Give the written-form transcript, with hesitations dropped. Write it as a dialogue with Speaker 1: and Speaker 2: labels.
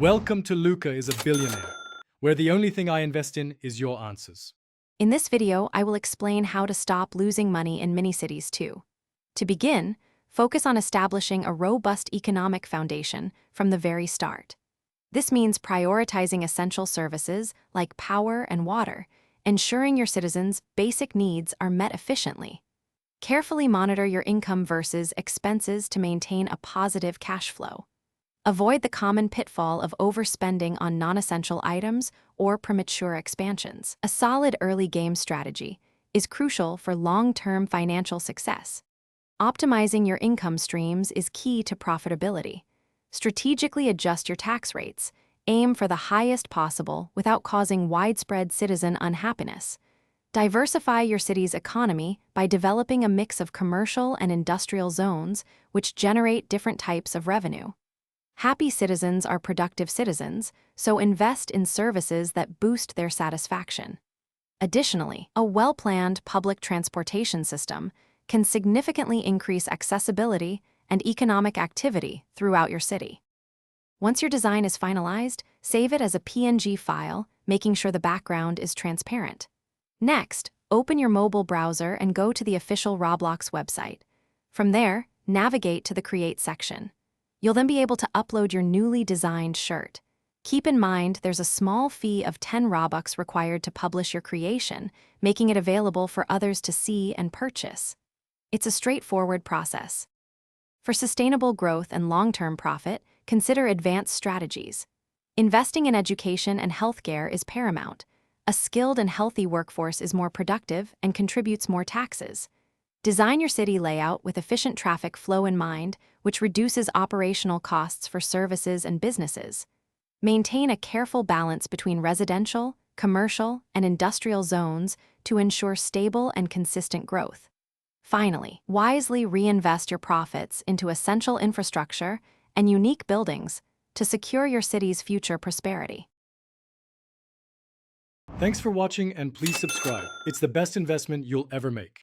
Speaker 1: Welcome to Luca is a Billionaire, where the only thing I invest in is your answers.
Speaker 2: In this video, I will explain how to stop losing money in mini-cities too. To begin, focus on establishing a robust economic foundation from the very start. This means prioritizing essential services like power and water, ensuring your citizens' basic needs are met efficiently. Carefully monitor your income versus expenses to maintain a positive cash flow. Avoid the common pitfall of overspending on non-essential items or premature expansions. A solid early game strategy is crucial for long-term financial success. Optimizing your income streams is key to profitability. Strategically adjust your tax rates. Aim for the highest possible without causing widespread citizen unhappiness. Diversify your city's economy by developing a mix of commercial and industrial zones which generate different types of revenue. Happy citizens are productive citizens, so invest in services that boost their satisfaction. Additionally, a well-planned public transportation system can significantly increase accessibility and economic activity throughout your city. Once your design is finalized, save it as a PNG file, making sure the background is transparent. Next, open your mobile browser and go to the official Roblox website. From there, navigate to the Create section. You'll then be able to upload your newly designed shirt. Keep in mind there's a small fee of 10 Robux required to publish your creation, making it available for others to see and purchase. It's a straightforward process. For sustainable growth and long-term profit, consider advanced strategies. Investing in education and healthcare is paramount. A skilled and healthy workforce is more productive and contributes more taxes. Design your city layout with efficient traffic flow in mind, which reduces operational costs for services and businesses. Maintain a careful balance between residential, commercial, and industrial zones to ensure stable and consistent growth. Finally, wisely reinvest your profits into essential infrastructure and unique buildings to secure your city's future prosperity.
Speaker 1: Thanks for watching and please subscribe. It's the best investment you'll ever make.